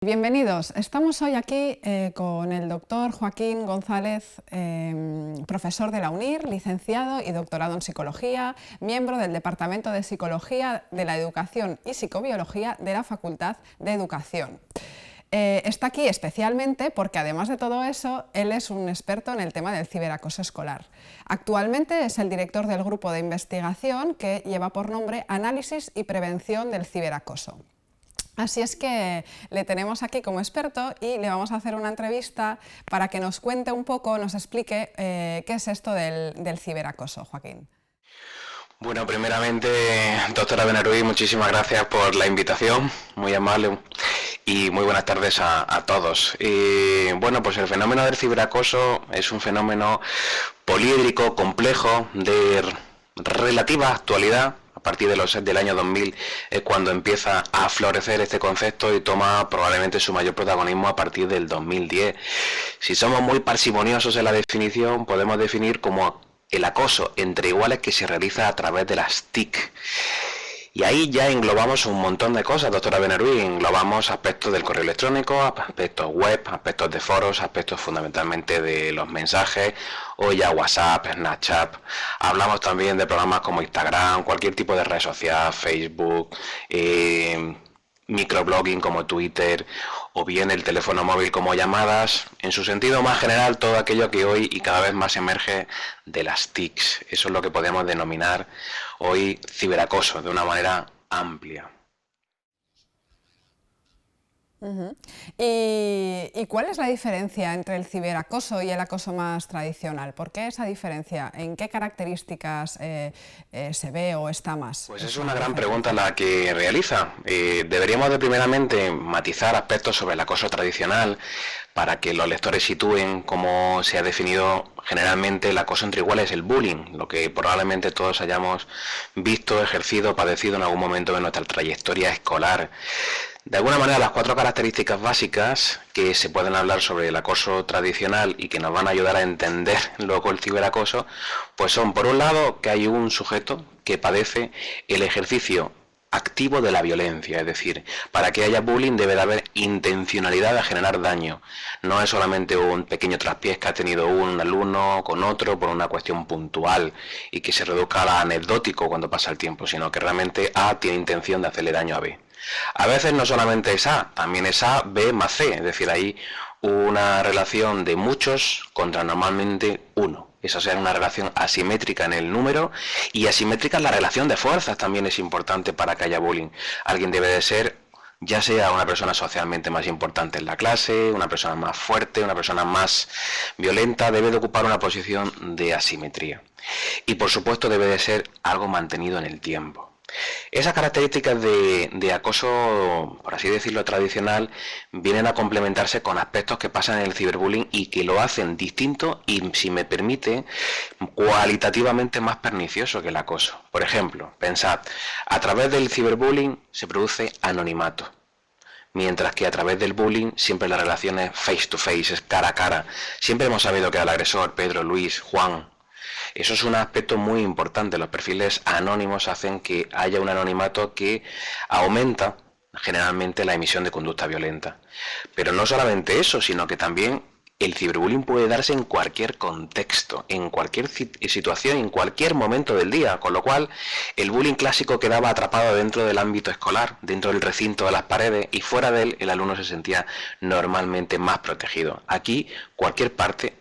Bienvenidos. Estamos hoy aquí con el doctor Joaquín González, profesor de la UNIR, licenciado y doctorado en Psicología, miembro del Departamento de Psicología de la Educación y Psicobiología de la Facultad de Educación. Está aquí especialmente porque, además de todo eso, él es un experto en el tema del ciberacoso escolar. Actualmente es el director del grupo de investigación que lleva por nombre Análisis y Prevención del Ciberacoso. Así es que le tenemos aquí como experto y le vamos a hacer una entrevista para que nos cuente un poco, nos explique qué es esto del ciberacoso, Joaquín. Bueno, primeramente, doctora Benarruy, muchísimas gracias por la invitación, muy amable, y muy buenas tardes a todos. Bueno, pues el fenómeno del ciberacoso es un fenómeno poliédrico, complejo, de relativa actualidad. A partir del año 2000 es cuando empieza a florecer este concepto y toma probablemente su mayor protagonismo a partir del 2010. Si somos muy parsimoniosos en la definición, podemos definir como el acoso entre iguales que se realiza a través de las TIC. Y ahí ya englobamos un montón de cosas, doctora Benarruy. Englobamos aspectos del correo electrónico, aspectos web, aspectos de foros, aspectos fundamentalmente de los mensajes, o ya WhatsApp, Snapchat. Hablamos también de programas como Instagram, cualquier tipo de red social, Facebook, microblogging como Twitter, o bien el teléfono móvil como llamadas. En su sentido más general, todo aquello que hoy y cada vez más emerge de las TICs. Eso es lo que podemos denominar hoy ciberacoso de una manera amplia. ¿Y cuál es la diferencia entre el ciberacoso y el acoso más tradicional? ¿Por qué esa diferencia? ¿En qué características se ve o está más? Pues es una gran pregunta la que realiza. Deberíamos de primeramente matizar aspectos sobre el acoso tradicional para que los lectores sitúen cómo se ha definido generalmente el acoso entre iguales, el bullying, lo que probablemente todos hayamos visto, ejercido, padecido en algún momento de nuestra trayectoria escolar. De alguna manera, las cuatro características básicas que se pueden hablar sobre el acoso tradicional y que nos van a ayudar a entender luego el ciberacoso, pues son, por un lado, que hay un sujeto que padece el ejercicio activo de la violencia, es decir, para que haya bullying debe de haber intencionalidad de generar daño. No es solamente un pequeño traspiés que ha tenido un alumno con otro por una cuestión puntual y que se reduzca a anecdótico cuando pasa el tiempo, sino que realmente A tiene intención de hacerle daño a B. A veces no solamente es A, también es A, B más C, es decir, hay una relación de muchos contra normalmente uno. Esa será una relación asimétrica en el número y asimétrica en la relación de fuerzas también es importante para que haya bullying. Alguien debe de ser, ya sea una persona socialmente más importante en la clase, una persona más fuerte, una persona más violenta, debe de ocupar una posición de asimetría. Y por supuesto debe de ser algo mantenido en el tiempo. Esas características de acoso, por así decirlo, tradicional, vienen a complementarse con aspectos que pasan en el ciberbullying y que lo hacen distinto y, si me permite, cualitativamente más pernicioso que el acoso. Por ejemplo, pensad, a través del ciberbullying se produce anonimato, mientras que a través del bullying siempre la relación es face to face, es cara a cara. Siempre hemos sabido que era el agresor, Pedro, Luis, Juan. Eso es un aspecto muy importante. Los perfiles anónimos hacen que haya un anonimato que aumenta generalmente la emisión de conducta violenta. Pero no solamente eso, sino que también el ciberbullying puede darse en cualquier contexto, en cualquier situación, en cualquier momento del día, con lo cual el bullying clásico quedaba atrapado dentro del ámbito escolar, dentro del recinto de las paredes, y fuera de él el alumno se sentía normalmente más protegido. Aquí cualquier parte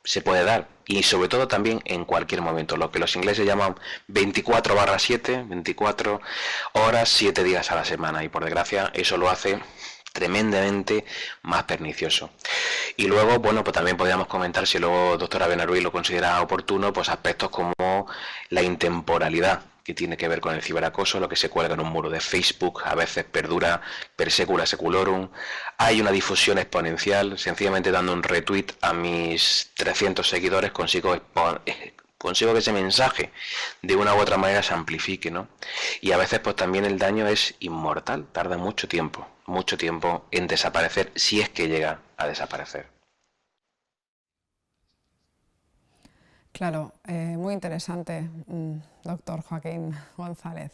se puede dar, y sobre todo también en cualquier momento, lo que los ingleses llaman 24/7, 24 horas, 7 días a la semana, y por desgracia eso lo hace tremendamente más pernicioso. Y luego, bueno, pues también podríamos comentar, si luego doctora Benarruy lo considera oportuno, pues aspectos como la intemporalidad, que tiene que ver con el ciberacoso, lo que se cuelga en un muro de Facebook, a veces perdura per secula seculorum. Hay una difusión exponencial, sencillamente dando un retweet a mis 300 seguidores consigo que ese mensaje de una u otra manera se amplifique, ¿no? Y a veces pues también el daño es inmortal, tarda mucho tiempo en desaparecer, si es que llega a desaparecer. Claro, muy interesante, doctor Joaquín González.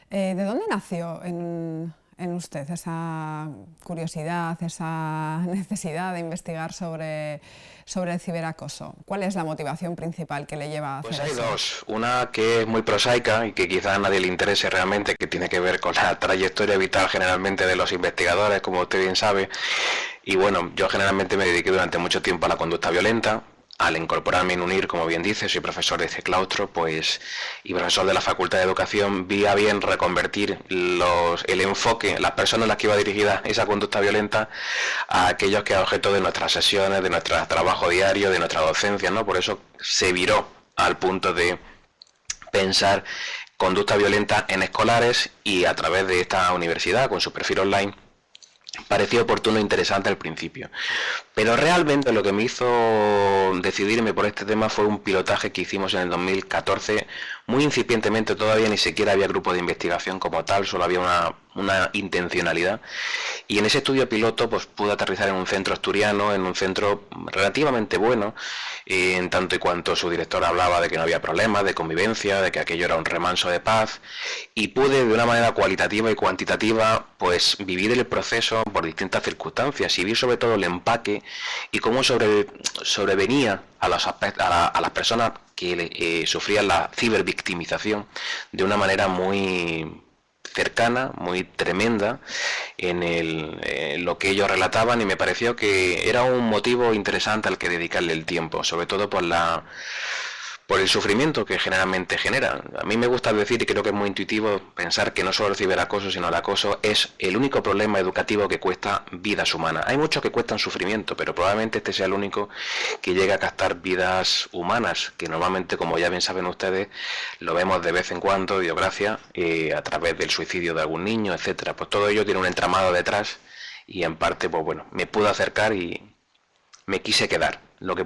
¿De dónde nació en en usted, esa curiosidad, esa necesidad de investigar sobre el ciberacoso? ¿Cuál es la motivación principal que le lleva a hacer eso? Pues hay dos. Una que es muy prosaica y que quizás a nadie le interese realmente, que tiene que ver con la trayectoria vital generalmente de los investigadores, como usted bien sabe. Y bueno, yo generalmente me dediqué durante mucho tiempo a la conducta violenta. Al incorporarme en UNIR, como bien dice, soy profesor de ese claustro, pues, y profesor de la Facultad de Educación, vi a bien reconvertir el enfoque, las personas a las que iba dirigida esa conducta violenta, a aquellos que es objeto de nuestras sesiones, de nuestro trabajo diario, de nuestra docencia, ¿no? Por eso se viró al punto de pensar conducta violenta en escolares, y a través de esta universidad, con su perfil online, pareció oportuno e interesante al principio. Pero realmente lo que me hizo decidirme por este tema fue un pilotaje que hicimos en el 2014, muy incipientemente, todavía ni siquiera había grupo de investigación como tal, solo había una intencionalidad. Y en ese estudio piloto pues pude aterrizar en un centro asturiano, en un centro relativamente bueno, en tanto y cuanto su director hablaba de que no había problemas de convivencia, de que aquello era un remanso de paz, y pude de una manera cualitativa y cuantitativa pues vivir el proceso por distintas circunstancias y vi sobre todo el empaque y cómo sobrevenía a las personas que sufrían la cibervictimización de una manera muy cercana, muy tremenda en lo que ellos relataban, y me pareció que era un motivo interesante al que dedicarle el tiempo, sobre todo por el sufrimiento que generalmente genera. A mí me gusta decir, y creo que es muy intuitivo, pensar que no solo el ciberacoso, sino el acoso es el único problema educativo que cuesta vidas humanas. Hay muchos que cuestan sufrimiento, pero probablemente este sea el único que llega a captar vidas humanas, que normalmente, como ya bien saben ustedes, lo vemos de vez en cuando, Dios gracias, a través del suicidio de algún niño, etcétera. Pues todo ello tiene un entramado detrás, y en parte, pues bueno, me pude acercar y me quise quedar. Lo que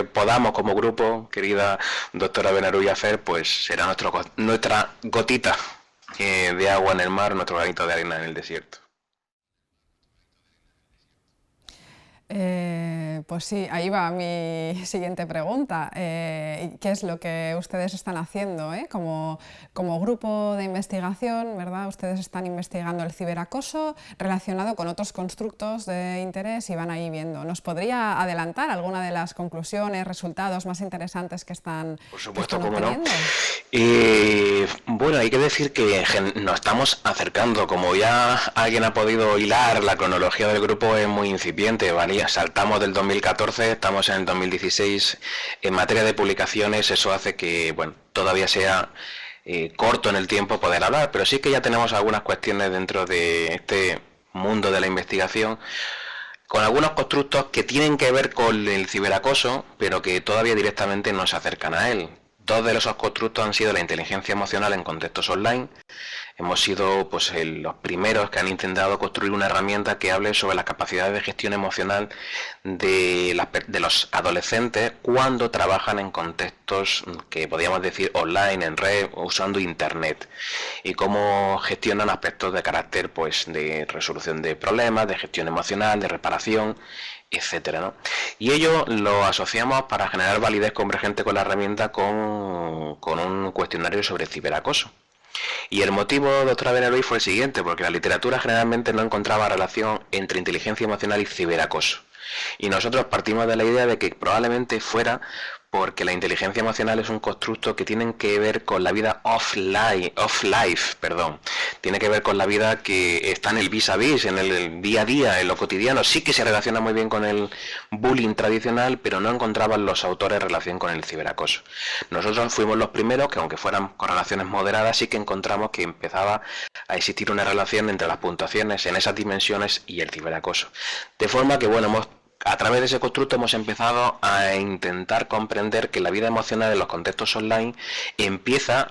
podamos como grupo, querida doctora Benarúi, hacer, pues será nuestra gotita de agua en el mar, nuestro granito de arena en el desierto. Pues sí, ahí va mi siguiente pregunta. ¿Qué es lo que ustedes están haciendo, como grupo de investigación, ¿verdad? Ustedes están investigando el ciberacoso relacionado con otros constructos de interés y van ahí viendo. ¿Nos podría adelantar alguna de las conclusiones, resultados más interesantes que están obteniendo? Por supuesto, cómo no. Bueno, hay que decir que nos estamos acercando. Como ya alguien ha podido hilar, la cronología del grupo es muy incipiente, ¿vale? Saltamos del 2014, estamos en el 2016. En materia de publicaciones, eso hace que, bueno, todavía sea corto en el tiempo poder hablar, pero sí que ya tenemos algunas cuestiones dentro de este mundo de la investigación, con algunos constructos que tienen que ver con el ciberacoso, pero que todavía directamente no se acercan a él. Dos de esos constructos han sido la inteligencia emocional en contextos online. Hemos sido pues, los primeros que han intentado construir una herramienta que hable sobre las capacidades de gestión emocional de los adolescentes cuando trabajan en contextos que podríamos decir online, en red, usando internet, y cómo gestionan aspectos de carácter pues, de resolución de problemas, de gestión emocional, de reparación, etcétera, ¿no? Y ello lo asociamos para generar validez convergente con la herramienta con un cuestionario sobre ciberacoso. Y el motivo, doctora Benarúi, fue el siguiente, porque la literatura generalmente no encontraba relación entre inteligencia emocional y ciberacoso. Y nosotros partimos de la idea de que probablemente fuera porque la inteligencia emocional es un constructo que tiene que ver con la vida off-life, tiene que ver con la vida que está en el vis a vis, en el día a día, en lo cotidiano. Sí que se relaciona muy bien con el bullying tradicional, pero no encontraban los autores relación con el ciberacoso. Nosotros fuimos los primeros que, aunque fueran correlaciones moderadas, sí que encontramos que empezaba a existir una relación entre las puntuaciones en esas dimensiones y el ciberacoso. De forma que, bueno, a través de ese constructo hemos empezado a intentar comprender que la vida emocional en los contextos online empieza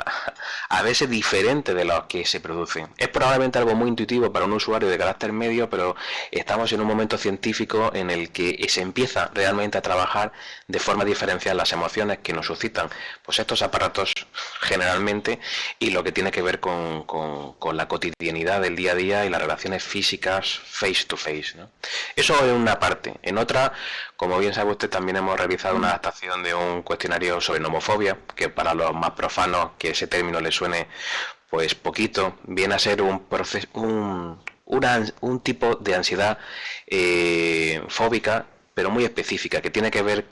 a verse diferente de los que se producen. Es probablemente algo muy intuitivo para un usuario de carácter medio, pero estamos en un momento científico en el que se empieza realmente a trabajar de forma diferencial las emociones que nos suscitan pues estos aparatos generalmente, y lo que tiene que ver con la cotidianidad del día a día y las relaciones físicas face to face, ¿no? Eso es una parte. En otra, como bien sabe usted, también hemos realizado una adaptación de un cuestionario sobre nomofobia, que para los más profanos que ese término les suene pues poquito, viene a ser un tipo de ansiedad fóbica, pero muy específica, que tiene que ver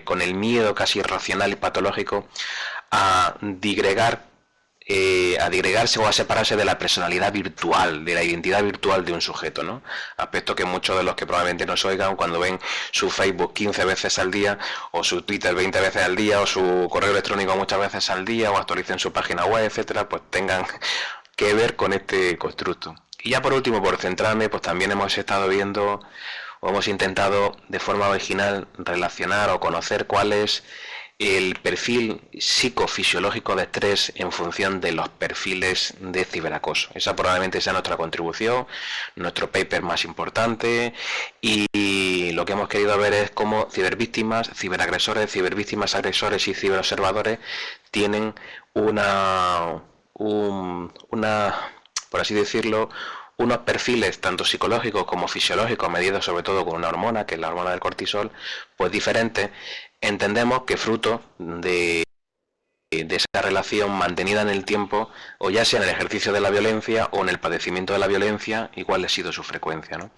con el miedo casi irracional y patológico a digregarse o a separarse de la personalidad virtual, de la identidad virtual de un sujeto, ¿no? Aspecto que muchos de los que probablemente nos oigan cuando ven su Facebook 15 veces al día, o su Twitter 20 veces al día, o su correo electrónico muchas veces al día, o actualicen su página web, etcétera, pues tengan que ver con este constructo. Y ya por último, por centrarme, pues también hemos estado viendo o hemos intentado de forma original relacionar o conocer cuál es el perfil psicofisiológico de estrés en función de los perfiles de ciberacoso. Esa probablemente sea nuestra contribución, nuestro paper más importante, y lo que hemos querido ver es cómo cibervíctimas, ciberagresores, cibervíctimas, agresores y ciberobservadores tienen por así decirlo, unos perfiles tanto psicológicos como fisiológicos, medidos sobre todo con una hormona, que es la hormona del cortisol, pues diferentes. Entendemos que fruto de esa relación mantenida en el tiempo, o ya sea en el ejercicio de la violencia o en el padecimiento de la violencia, y cuál ha sido su frecuencia, ¿no?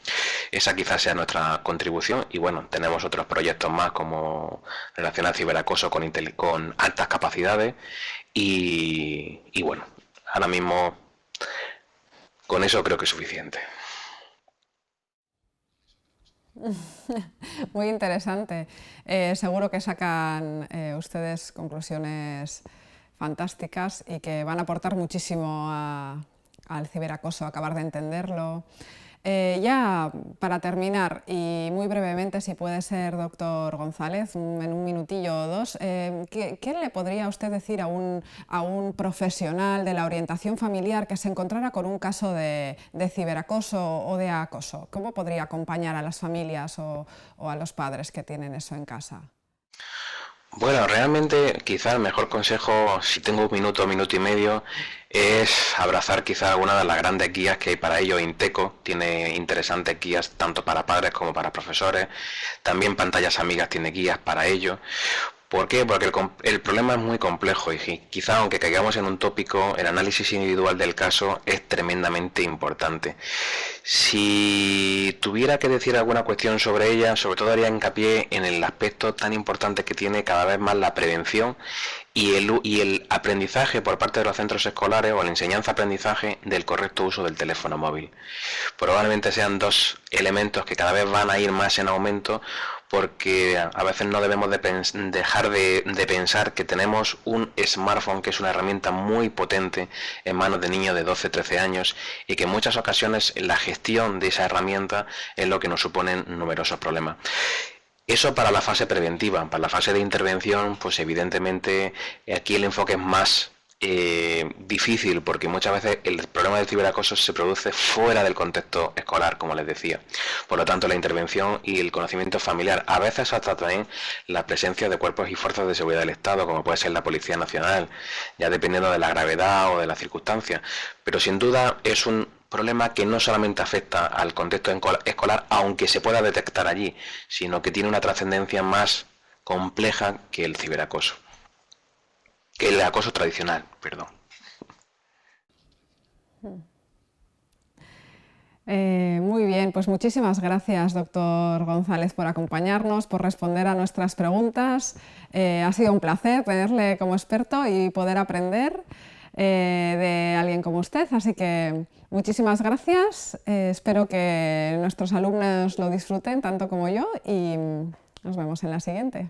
Esa quizás sea nuestra contribución, y bueno, tenemos otros proyectos más como relacionar ciberacoso con altas capacidades, y bueno, ahora mismo con eso creo que es suficiente. Muy interesante. Seguro que sacan ustedes conclusiones fantásticas y que van a aportar muchísimo al ciberacoso, acabar de entenderlo. Ya para terminar, y muy brevemente, si puede ser, doctor González, en un minutillo o dos, ¿qué le podría usted decir a un profesional de la orientación familiar que se encontrara con un caso de ciberacoso o de acoso? ¿Cómo podría acompañar a las familias o a los padres que tienen eso en casa? Bueno, realmente quizá el mejor consejo, si tengo un minuto y medio, es abrazar quizá alguna de las grandes guías que hay para ello. Inteco tiene interesantes guías tanto para padres como para profesores. También Pantallas Amigas tiene guías para ello. ¿Por qué? Porque el problema es muy complejo y quizá aunque caigamos en un tópico, el análisis individual del caso es tremendamente importante. Si tuviera que decir alguna cuestión sobre ella, sobre todo haría hincapié en el aspecto tan importante que tiene cada vez más la prevención y el aprendizaje por parte de los centros escolares, o la enseñanza-aprendizaje del correcto uso del teléfono móvil. Probablemente sean dos elementos que cada vez van a ir más en aumento, porque a veces no debemos dejar de pensar que tenemos un smartphone, que es una herramienta muy potente en manos de niños de 12-13 años, y que en muchas ocasiones la gestión de esa herramienta es lo que nos suponen numerosos problemas. Eso para la fase preventiva. Para la fase de intervención, pues evidentemente aquí el enfoque es más difícil, porque muchas veces el problema del ciberacoso se produce fuera del contexto escolar, como les decía. Por lo tanto, la intervención y el conocimiento familiar, a veces hasta también la presencia de cuerpos y fuerzas de seguridad del Estado, como puede ser la Policía Nacional, ya dependiendo de la gravedad o de las circunstancias. Pero sin duda es un problema que no solamente afecta al contexto escolar, aunque se pueda detectar allí, sino que tiene una trascendencia más compleja que el ciberacoso. Que el acoso tradicional, perdón. Muy bien, pues muchísimas gracias, doctor González, por acompañarnos, por responder a nuestras preguntas. Ha sido un placer tenerle como experto y poder aprender de alguien como usted, así que muchísimas gracias. Espero que nuestros alumnos lo disfruten tanto como yo, y nos vemos en la siguiente.